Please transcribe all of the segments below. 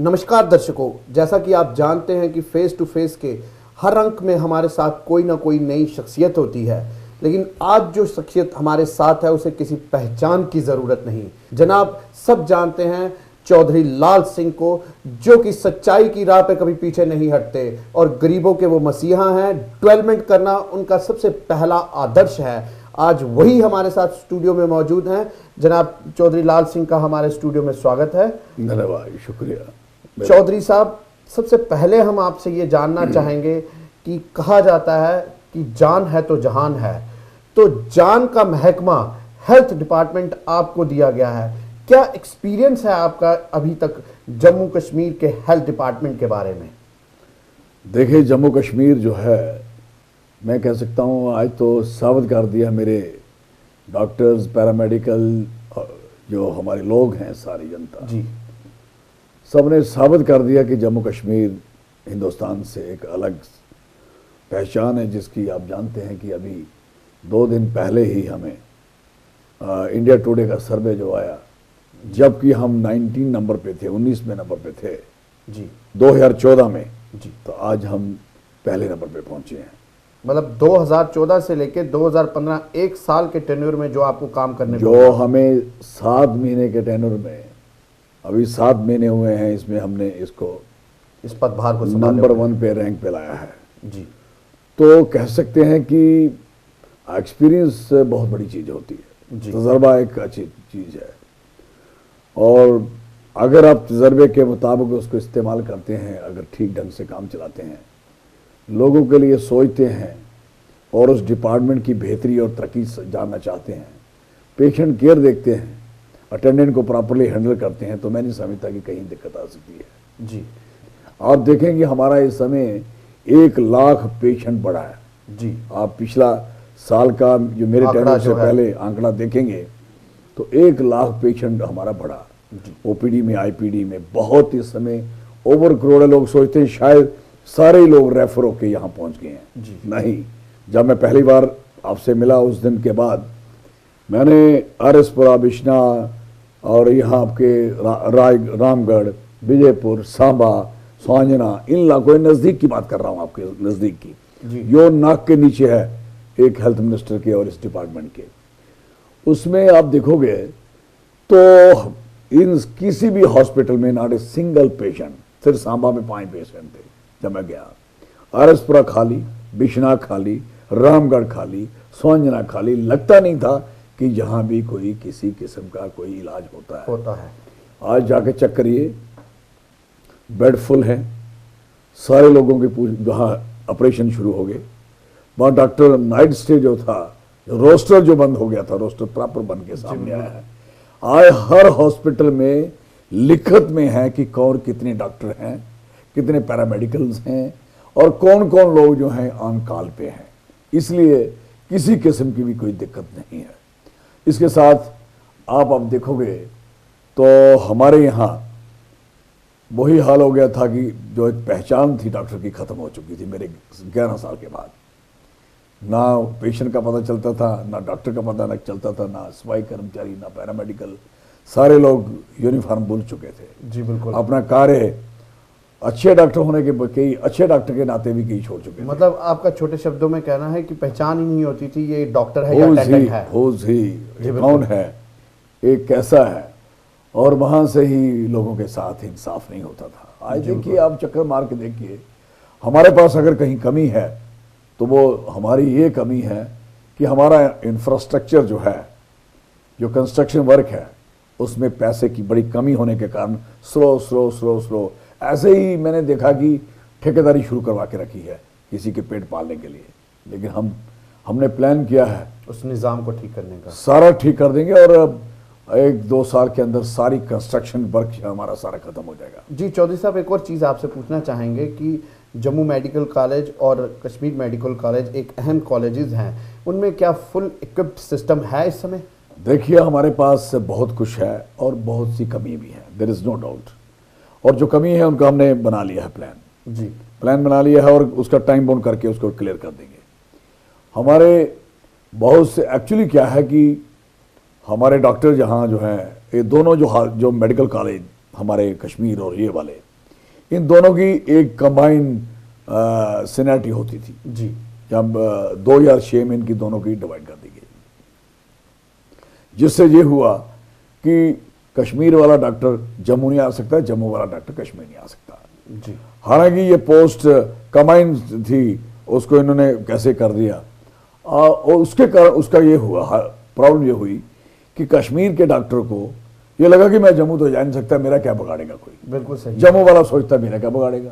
नमस्कार दर्शकों, जैसा कि आप जानते हैं कि फेस टू फेस के हर अंक में हमारे साथ कोई ना कोई नई शख्सियत होती है, लेकिन आज जो शख्सियत हमारे साथ है उसे किसी पहचान की ज़रूरत नहीं। जनाब सब जानते हैं चौधरी लाल सिंह को, जो कि सच्चाई की राह पे कभी पीछे नहीं हटते और गरीबों के वो मसीहा हैं। डेवलपमेंट करना उनका सबसे पहला आदर्श है। आज वही हमारे साथ स्टूडियो में मौजूद हैं। जनाब चौधरी लाल सिंह का हमारे स्टूडियो में स्वागत है। धन्यवाद, शुक्रिया। चौधरी साहब, सबसे पहले हम आपसे ये जानना चाहेंगे कि कहा जाता है कि जान है तो जहान है, तो जान का महकमा हेल्थ डिपार्टमेंट आपको दिया गया है। क्या एक्सपीरियंस है आपका अभी तक जम्मू कश्मीर के हेल्थ डिपार्टमेंट के बारे में? देखिए, जम्मू कश्मीर जो है, मैं कह सकता हूँ आज तो साबित कर दिया मेरे डॉक्टर्स, पैरामेडिकल, जो हमारे लोग हैं, सारी जनता जी, सबने साबित कर दिया कि जम्मू कश्मीर हिंदुस्तान से एक अलग पहचान है, जिसकी आप जानते हैं कि अभी 2 दिन पहले ही हमें इंडिया टुडे का सर्वे जो आया, जबकि हम 19 नंबर पे थे, 19वें नंबर पे थे जी 2014 में जी, तो आज हम पहले नंबर पे पहुंचे हैं। मतलब 2014 से लेके 2015 एक साल के टेन्योर में जो आपको काम करने को जो हमें 7 महीने के टेन्योर में, अभी 7 महीने हुए हैं, इसमें हमने इसको इस पदभार को नंबर 1 पे रैंक पे लाया है। जी तो कह सकते हैं कि एक्सपीरियंस बहुत बड़ी चीज़ होती है, जी। तजर्बा एक अच्छी चीज़ है, और अगर आप तजर्बे के मुताबिक उसको इस्तेमाल करते हैं, अगर ठीक ढंग से काम चलाते हैं, लोगों के लिए सोचते हैं और उस डिपार्टमेंट की बेहतरी और तरक्की जानना चाहते हैं, पेशेंट केयर देखते हैं, अटेंडेंट को प्रॉपरली हैंडल करते हैं, तो मैं नहीं समझता कि कहीं दिक्कत आ सकती है। जी आप देखेंगे हमारा इस समय 1 लाख पेशेंट बढ़ा है जी, आप पिछला साल का जो मेरे आंकड़ा टेन्योर से जो है। पहले आंकड़ा देखेंगे तो 1 लाख पेशेंट हमारा बढ़ा। ओपीडी में, आईपीडी में बहुत इस समय ओवर क्राउड है। लोग सोचते हैं शायद सारे लोग रेफर होके यहाँ पहुँच गए हैं, जी। नहीं। जब मैं पहली बार आपसे मिला उस दिन के बाद मैंने आरएसपुरा, बिश्ना और यहाँ आपके रामगढ़, विजयपुर, सांबा, स्वांजना, इन इलाकों नज़दीक की बात कर रहा हूँ, आपके नज़दीक की, जी। जो नाक के नीचे है एक हेल्थ मिनिस्टर के और इस डिपार्टमेंट के, उसमें आप देखोगे तो इन किसी भी हॉस्पिटल में नॉट ए सिंगल पेशेंट। सिर्फ सांबा में 5 पेशेंट थे जब मैं गया। आरएसपुरा खाली, बिश्ना खाली, रामगढ़ खाली, स्वांजना खाली। लगता नहीं था कि यहाँ भी कोई किसी किस्म का कोई इलाज होता है। आज जाके चेक करिए, बेड फुल है, सारे लोगों के जहाँ ऑपरेशन शुरू हो गए। वहाँ डॉक्टर नाइट स्टे जो था, रोस्टर जो बंद हो गया था, रोस्टर प्रॉपर बन के सामने आया है। आज हर हॉस्पिटल में लिखत में है कि कौन कितने डॉक्टर हैं, कितने पैरामेडिकल्स हैं और कौन कौन लोग जो हैं ऑन कॉल पे हैं। इसलिए किसी किस्म की भी कोई दिक्कत नहीं है। इसके साथ आप अब देखोगे तो हमारे यहाँ वही हाल हो गया था कि जो एक पहचान थी डॉक्टर की ख़त्म हो चुकी थी मेरे 11 साल के बाद। ना पेशेंट का पता चलता था, ना डॉक्टर का पता चलता था, ना सफाई कर्मचारी, ना पैरामेडिकल, सारे लोग यूनिफॉर्म भूल चुके थे। जी बिल्कुल। अपना कार्य अच्छे डॉक्टर होने के कई अच्छे डॉक्टर के नाते भी कई छोड़ चुके थे। मतलब आपका छोटे शब्दों में कहना है कि पहचान ही नहीं होती थी, ये डॉक्टर है या अटेंडेंट है, कौन है, एक कैसा है, और वहाँ से ही लोगों के साथ इंसाफ नहीं होता था। आज देखिए, आप चक्कर मार के देखिए, हमारे पास अगर कहीं कमी है तो वो हमारी ये कमी है कि हमारा इंफ्रास्ट्रक्चर जो है, जो कंस्ट्रक्शन वर्क है, उसमें पैसे की बड़ी कमी होने के कारण स्लो ऐसे ही मैंने देखा कि ठेकेदारी शुरू करवा के रखी है किसी के पेट पालने के लिए। लेकिन हमने प्लान किया है उस निज़ाम को ठीक करने का। सारा ठीक कर देंगे और 1-2 साल के अंदर सारी कंस्ट्रक्शन वर्क हमारा सारा खत्म हो जाएगा। जी चौधरी साहब, एक और चीज़ आपसे पूछना चाहेंगे कि जम्मू मेडिकल कॉलेज और कश्मीर मेडिकल कॉलेज एक अहम कॉलेजेस हैं, उनमें क्या फुल इक्विप्ड सिस्टम है इस समय? देखिए, हमारे पास बहुत कुछ है और बहुत सी कमी भी है, देयर इज़ नो डाउट। और जो कमी है उनका हमने बना लिया है प्लान बना लिया है और उसका टाइम बाउंड करके उसको क्लियर कर देंगे। हमारे बहुत से एक्चुअली क्या है कि हमारे डॉक्टर जहाँ जो हैं, ये दोनों जो मेडिकल कॉलेज हमारे कश्मीर और ये वाले, इन दोनों की एक कंबाइन सीनियरिटी होती थी जी। जब 2006 में इनकी दोनों की डिवाइड कर दी गई, जिससे ये हुआ कि कश्मीर वाला डॉक्टर जम्मू नहीं आ सकता, जम्मू वाला डॉक्टर कश्मीर नहीं आ सकता जी। हालांकि ये पोस्ट कंबाइन थी, उसको इन्होंने कैसे कर दिया और उसके कारण उसका ये हुआ, प्रॉब्लम ये हुई कि कश्मीर के डॉक्टर को ये लगा कि मैं जम्मू तो जा नहीं सकता, मेरा क्या बिगाड़ेगा कोई। बिल्कुल सही। जम्मू वाला सोचता मेरा क्या बिगाड़ेगा।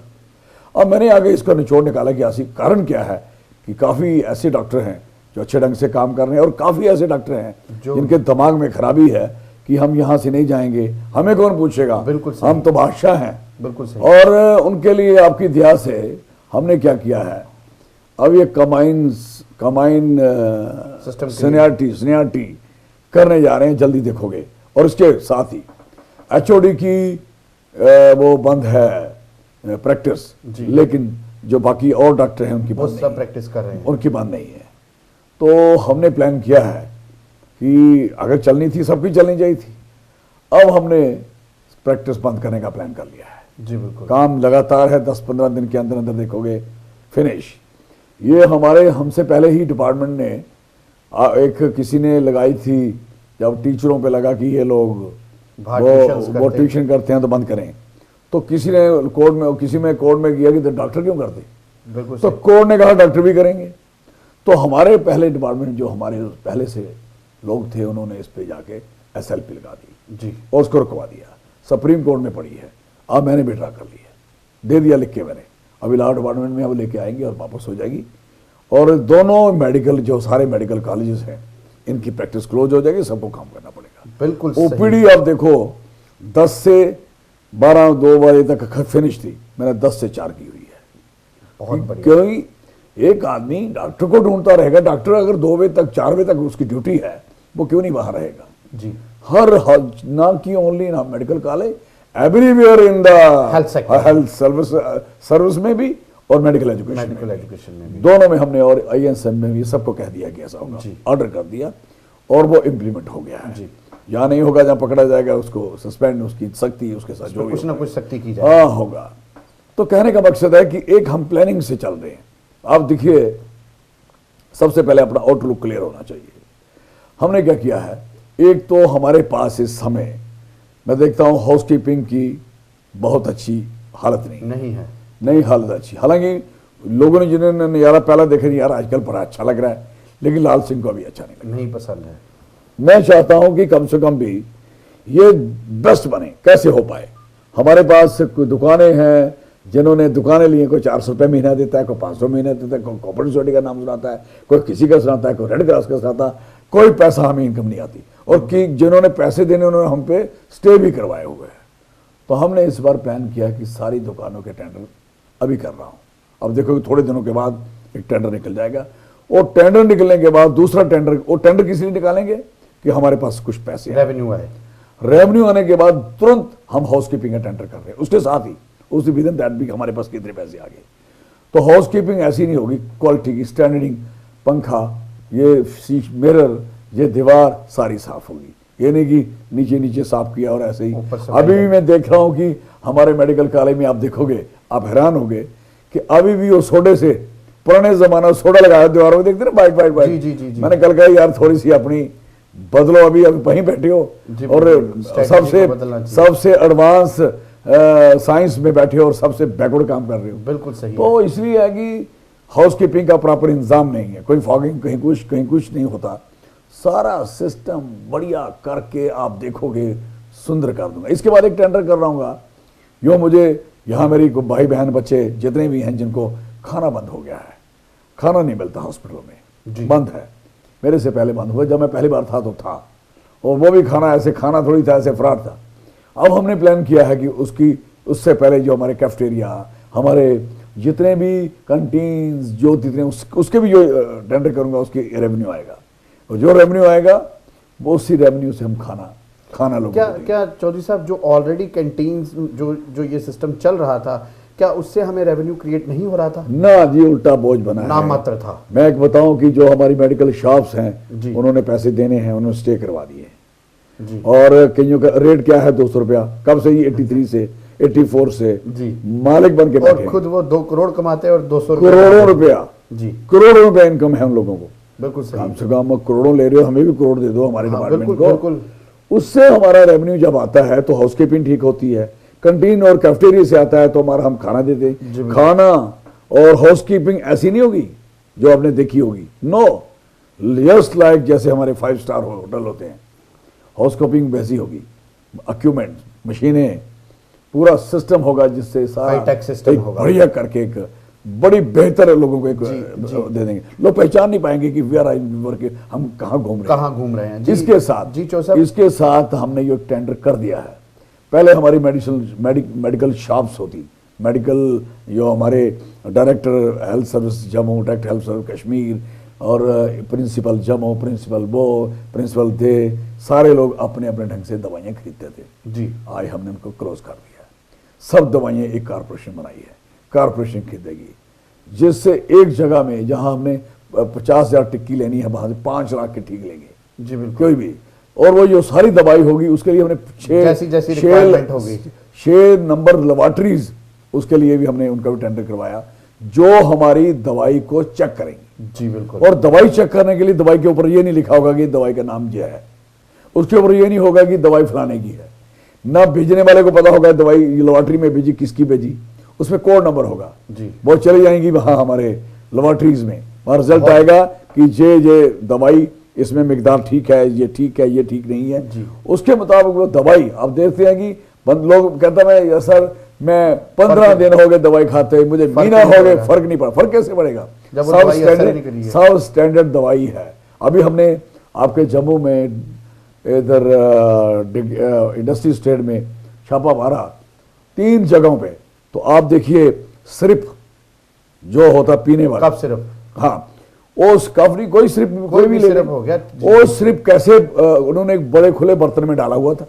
अब मैंने आगे इसका निचोड़ निकाला कि ऐसी कारण क्या है कि काफ़ी ऐसे डॉक्टर हैं जो अच्छे ढंग से काम कर रहे हैं और काफ़ी ऐसे डॉक्टर हैं जिनके दिमाग में खराबी है कि हम यहाँ से नहीं जाएंगे, हमें कौन पूछेगा, बिल्कुल सही। हम तो बादशाह हैं। बिल्कुल सही। और उनके लिए आपकी दया से हमने क्या किया है, अब ये कंबाइन सिस्टम सीनियरिटी करने जा रहे हैं, जल्दी देखोगे। और इसके साथ ही एचओडी की वो बंद है प्रैक्टिस, लेकिन जो बाकी और डॉक्टर हैं उनकी वो बंद सब प्रैक्टिस कर रहे हैं, उनकी बंद नहीं है। तो हमने प्लान किया है कि अगर चलनी थी सबकी चलनी चाहिए थी, अब हमने प्रैक्टिस बंद करने का प्लान कर लिया है। जी बिल्कुल। काम लगातार है, 10-15 दिन के अंदर अंदर देखोगे फिनिश। ये हमारे हमसे पहले ही डिपार्टमेंट ने एक किसी ने लगाई थी, जब टीचरों पे लगा कि ये लोग वो ट्यूशन करते हैं तो बंद करें, तो किसी ने कोर्ट में कोर्ट में किया कि तो डॉक्टर क्यों करते, बिल्कुल। तो कोर्ट ने कहा डॉक्टर भी करेंगे। तो हमारे पहले डिपार्टमेंट जो हमारे पहले से लोग थे उन्होंने इस पे जाके SLP लगा दी जी, और उसको रुकवा दिया। सुप्रीम कोर्ट में पड़ी है, अब मैंने विड्रॉ कर ली है, दे दिया लिख के मैंने। अभी लॉ डिपार्टमेंट में अब लेके आएंगे और वापस हो जाएगी। और दोनों मेडिकल जो सारे मेडिकल कॉलेजेस हैं इनकी प्रैक्टिस क्लोज हो जाएगी, सबको काम करना पड़ेगा। बिल्कुल। ओपीडी आप देखो 10 से 12 2 बजे तक फिनिश थी, मैंने 10 से 4 की हुई है। बहुत बढ़िया। क्योंकि एक आदमी डॉक्टर को ढूंढता रहेगा, डॉक्टर अगर 2 बजे तक 4 बजे तक उसकी ड्यूटी है, वो क्यों नहीं बाहर रहेगा जी। हर ना कि ओनली ना medical college, everywhere in the health service में भी और मेडिकल एजुकेशन में भी, दोनों में हमने और INSM में भी सबको कह दिया कि ऐसा होगा, ऑर्डर कर दिया और वो इम्प्लीमेंट हो गया है जी। जहाँ नहीं होगा, जहाँ पकड़ा जाएगा उसको सस्पेंड, उसकी सख्ती उसके साथ जो कुछ ना कुछ सख्ती की जाए। हाँ होगा। तो कहने का मकसद है कि एक हम प्लानिंग से चल रहे हैं। आप देखिए, सबसे पहले अपना आउटलुक क्लियर होना चाहिए। हमने क्या किया है, एक तो हमारे पास इस समय मैं देखता हूँ हाउसकीपिंग की बहुत अच्छी हालत नहीं है, नहीं हालत अच्छी। हालांकि लोगों ने जिन्होंने नज़ारा पहला देखा, यार आजकल बड़ा अच्छा लग रहा है, लेकिन लाल सिंह को अभी अच्छा नहीं पसंद है। मैं चाहता हूं कि कम से कम भी ये बेस्ट बने। कैसे हो पाए, हमारे पास कोई दुकानें हैं जिन्होंने दुकानें ली हैं, कोई 400 रुपये महीना देता है, कोई 500 महीना देता है, कोई कोऑपरेटिव सोसाइटी का नाम सुनाता है, कोई किसी का सुनाता है, कोई रेड क्रॉस का सुनाता है, कोई पैसा हमें इनकम नहीं आती। और कि जिन्होंने पैसे देने उन्होंने हम पे स्टे भी करवाए हुए हैं। तो हमने इस बार प्लान किया कि सारी दुकानों के टेंडर अभी कर रहा हूँ। अब देखो थोड़े दिनों के बाद एक टेंडर निकल जाएगा, और टेंडर निकलने के बाद दूसरा टेंडर, और टेंडर किस लिए निकालेंगे कि हमारे पास कुछ पैसे रेवेन्यू आए। रेवेन्यू आने के बाद तुरंत हम हाउसकीपिंग का टेंडर कर रहे हैं, उसके साथ ही उसी विदन दैट भी हमारे पास कितने पैसे आ गए। तो हाउसकीपिंग ऐसी नहीं होगी, क्वालिटी की स्टैंडर्डिंग, पंखा, ये शीश, मिरर, ये दीवार सारी साफ होगी। ये नहीं कि नीचे नीचे साफ किया और ऐसे ही। अभी भी मैं देख रहा हूँ कि हमारे मेडिकल कॉलेज में आप देखोगे, आप हैरान होगे कि अभी भी वो सोडे से, पुराने जमाना सोडा लगाया दीवारों में, देखते ना बाइक बाइक बाइक। मैंने कल कहा यार थोड़ी सी अपनी बदलो, अभी वहीं बैठे हो और सबसे एडवांस साइंस में बैठे हो और सबसे बैकवर्ड काम कर रहे हो। बिल्कुल सही। तो इसलिए है कि हाउसकीपिंग का प्रॉपर इंतजाम नहीं है, कोई फॉगिंग कहीं कुछ नहीं होता। सारा सिस्टम बढ़िया करके आप देखोगे सुंदर कर दूंगा। इसके बाद एक टेंडर कर रहा हूँ, यो मुझे यहाँ मेरी भाई बहन बच्चे जितने भी हैं जिनको खाना बंद हो गया है, खाना नहीं मिलता हॉस्पिटलों में, बंद है। मेरे से पहले बंद हुआ, जब मैं पहली बार था तो था, और वो भी खाना ऐसे खाना थोड़ी था, ऐसे फ्रॉड था। अब हमने प्लान किया है कि उससे पहले जो हमारे कैफेटेरिया, हमारे जितने भी कंटीन्स जो जितने उसके भी जो टेंडर करूंगा उसकी रेवेन्यू आएगा, और जो रेवेन्यू आएगा वो उसी रेवेन्यू से हम खाना लोग। क्या चौधरी साहब, जो ऑलरेडी कैंटीन्स जो ये सिस्टम चल रहा था, क्या उससे हमें रेवेन्यू क्रिएट नहीं हो रहा था? ना जी, उल्टा बोझ बना नाम मात्र था। मैं एक बताऊं कि जो हमारी मेडिकल शॉप्स हैं उन्होंने पैसे देने हैं, उन्होंने स्टे करवा दिए। और कईयों का रेट क्या है 200 रुपया, कब से ही 83 से 84 से जी मालिक बन के और बैठे खुद वो 2 करोड़ कमाते हैं और 200 करोड़ों रुपया जी करोड़ों रुपया इनकम है उन लोगों को। बिल्कुल सही कम से कम करोड़ों ले रहे हो, हमें भी करोड़ दे दो हमारे हाँ, डिपार्टमेंट बिल्कुल को। बिल्कुल उससे हमारा रेवेन्यू जब आता है तो हाउसकीपिंग ठीक होती है, कैंटीन और कैफेटेरिया से आता है तो हमारा हम खाना देते हैं। बिल्कुल। खाना और हाउसकीपिंग ऐसी नहीं होगी जो आपने देखी होगी, नो, जस्ट लाइक जैसे हमारे 5 स्टार होटल होते हैं, हाउसकीपिंग वैसी होगी। इक्विपमेंट, मशीनें, पूरा सिस्टम होगा जिससे सारा हाईटेक सिस्टम एक होगा। बढ़िया करके एक बड़ी बेहतर लोगों को एक दे देंगे। लोग पहचान नहीं पाएंगे कि वी आर के हम कहाँ घूम रहे हैं, कहाँ घूम रहे हैं जी। इसके साथ जी चो साहब, इसके साथ हमने ये टेंडर कर दिया है। पहले हमारी मेडिकल शॉप्स होती, मेडिकल जो हमारे director health service Jammu, director health service Kashmir और प्रिंसिपल जम्मू, प्रिंसिपल प्रिंसिपल दे, सारे लोग अपने अपने ढंग से दवाइयाँ खरीदते थे जी। आज हमने उनको क्लोज कर दिया है। सब दवाइयाँ एक कारपोरेशन बनाई है, कारपोरेशन खरीदेगी, जिससे एक जगह में जहां हमने 50,000 टिक्की लेनी है वहां से 5 लाख की ठीक लेंगे जी बिल्कुल। कोई भी। और वो जो सारी दवाई होगी उसके लिए हमने जैसी रिक्वायरमेंट होगी, 6 नंबर लेबोरेटरीज, उसके लिए भी हमने उनका भी टेंडर करवाया जो हमारी दवाई को चेक करेंगे। जी बिल्कुल। और दवाई चेक करने के लिए दवाई के ऊपर ये नहीं लिखा होगा कि दवाई का नाम क्या है, उसके ऊपर ये नहीं होगा कि दवाई फलाने की है, ना भेजने वाले को पता होगा दवाई लेबोरेटरी में भेजी किसकी भेजी, उसमें कोड नंबर होगा जी। वो चली जाएंगी वहां हमारे लेबोरेटरीज में, वहां रिजल्ट आएगा कि ये दवाई इसमें मिकदार ठीक है, ये ठीक है, ये ठीक नहीं है जी। उसके मुताबिक वो दवाई आप देखते हैं कि लोग कहता है सर मैं 15 दिन हो गए दवाई खाते हुए, मुझे महीना हो गए, फर्क नहीं पड़ा। फर्क कैसे पड़ेगा, सब स्टैंडर्ड दवाई है। अभी हमने आपके जम्मू में इधर इंडस्ट्री स्टेट में छापा मारा 3 जगहों पे, तो आप देखिए सिर्फ जो होता पीने वाला कफ सिरप, हाँ उस कफ नहीं, कोई सिर्फ कोई भी ले सिरप हो गया वो सिर्फ कैसे उन्होंने एक बड़े खुले बर्तन में डाला हुआ था,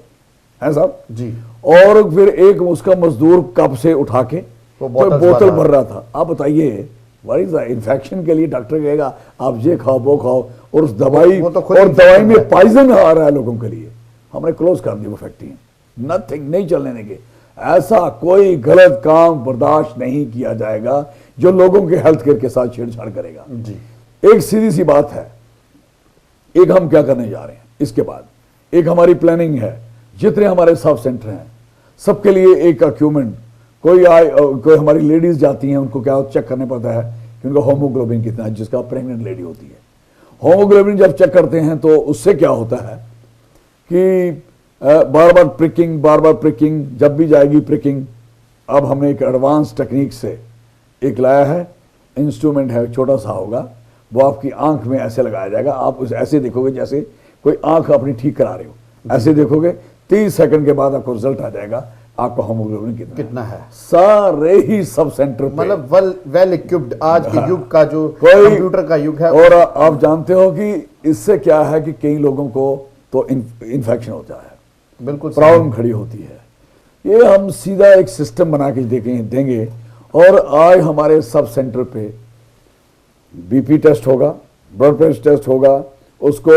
है साहब जी। और फिर एक उसका मजदूर कप से उठा के वो बोतल भर रहा था। आप बताइए व्हाट इज द इन्फेक्शन के लिए डॉक्टर कहेगा आप ये खाओ वो खाओ, और उस दवाई वो तो खुद और दवाई infection में है। पॉइजन आ रहा है लोगों के लिए। हमने क्लोज कर दी वो फैक्ट्री, नथिंग, नहीं चलने देंगे। ऐसा कोई गलत काम बर्दाश्त नहीं किया जाएगा जो लोगों के हेल्थ केयर के साथ छेड़छाड़ करेगा जी। एक सीधी सी बात है, एक हम क्या करने जा रहे हैं इसके बाद, एक हमारी प्लानिंग है, जितने हमारे सब सेंटर हैं सबके लिए एक इक्विपमेंट, कोई हमारी लेडीज जाती हैं उनको क्या चेक करने पड़ता है कि उनका होमोग्लोबिन कितना है, जिसका प्रेग्नेंट लेडी होती है। होमोग्लोबिन जब चेक करते हैं तो उससे क्या होता है कि बार बार प्रिकिंग, जब भी जाएगी प्रिकिंग। अब हमने एक एडवांस टेक्निक से एक लाया है, इंस्ट्रूमेंट है, छोटा सा होगा, वो आपकी आंख में ऐसे लगाया जाएगा। आप उसे ऐसे देखोगे जैसे कोई आंख अपनी ठीक करा रहे हो, ऐसे देखोगे 30 सेकंड के बाद आपको रिजल्ट आ जाएगा आपका होमोग्लोबिन कितना है। सारे ही सब सेंटर पे, मतलब वेल इक्विप्ड आज के युग का जो कंप्यूटर का युग है। और आप जानते हो कि इससे क्या है कि कई लोगों को तो इन्फेक्शन होता है, बिल्कुल प्रॉब्लम खड़ी होती है। ये हम सीधा एक सिस्टम बना के देंगे। और आज हमारे सब सेंटर पे बीपी टेस्ट होगा, ब्लड प्रेशर टेस्ट होगा, उसको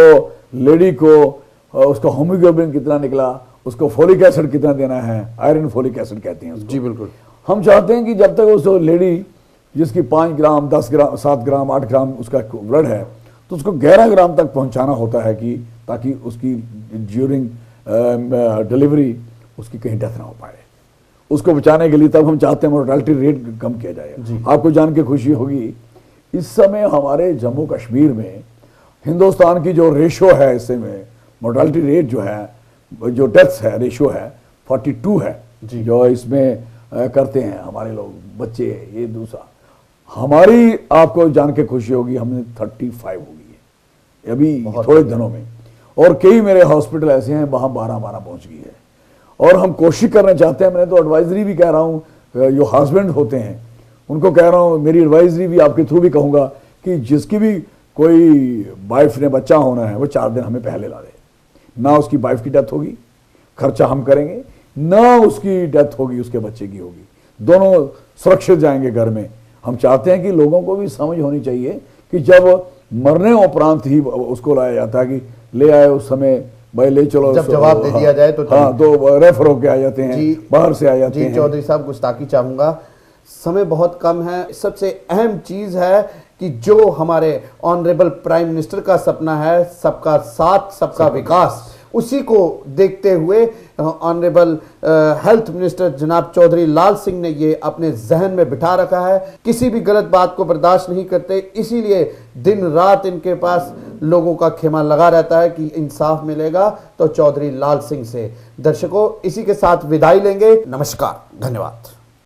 लेडी को उसका होमोग्लोबिन कितना निकला, उसको फोलिक एसिड कितना देना है, आयरन फोलिक एसिड कहते हैं उसको। जी बिल्कुल। हम चाहते हैं कि जब तक उस लेडी जिसकी 5 ग्राम 10 ग्राम 7 ग्राम 8 ग्राम उसका ब्लड है तो उसको 11 ग्राम तक पहुंचाना होता है कि ताकि उसकी ड्यूरिंग डिलीवरी उसकी कहीं डेथ ना हो पाए। उसको बचाने के लिए तब हम चाहते हैं मोर्टेलिटी रेट कम किया जाए। आपको जान के खुशी होगी इस समय हमारे जम्मू कश्मीर में हिंदुस्तान की जो रेशो है, इससे में मोर्टेलिटी रेट जो है, जो डेथ्स है रेशो है 42 है जो इसमें करते हैं हमारे लोग बच्चे। ये दूसरा हमारी आपको जान के खुशी होगी हमने 35 हो गई है अभी थोड़े दिनों में, और कई मेरे हॉस्पिटल ऐसे हैं वहां 12 पहुंच गई है। और हम कोशिश करना चाहते हैं, मैंने तो एडवाइजरी भी कह रहा हूँ, जो हस्बैंड होते हैं उनको कह रहा हूँ, मेरी एडवाइजरी भी आपके थ्रू भी कहूँगा कि जिसकी भी कोई वाइफ ने बच्चा होना है वो 4 दिन हमें पहले ला दे। ना उसकी वाइफ की डेथ होगी, खर्चा हम करेंगे, ना उसकी डेथ होगी उसके बच्चे की होगी, दोनों सुरक्षित जाएंगे घर में। हम चाहते हैं कि लोगों को भी समझ होनी चाहिए कि जब मरने उपरांत ही उसको लाया जाता है कि ले आए उस समय भाई ले चलो, जब जवाब दे दिया जाए तो हाँ, तो रेफर होके आ जाते हैं, बाहर से आ जाते हैं। चौधरी साहब, गुस्ताखी चाहूंगा, समय बहुत कम है। सबसे अहम चीज है कि जो हमारे ऑनरेबल प्राइम मिनिस्टर का सपना है, सबका साथ सबका विकास, उसी को देखते हुए ऑनरेबल हेल्थ मिनिस्टर जनाब चौधरी लाल सिंह ने ये अपने जहन में बिठा रखा है। किसी भी गलत बात को बर्दाश्त नहीं करते, इसीलिए दिन रात इनके पास लोगों का खेमा लगा रहता है कि इंसाफ मिलेगा तो चौधरी लाल सिंह से। दर्शकों, इसी के साथ विदाई लेंगे। नमस्कार, धन्यवाद।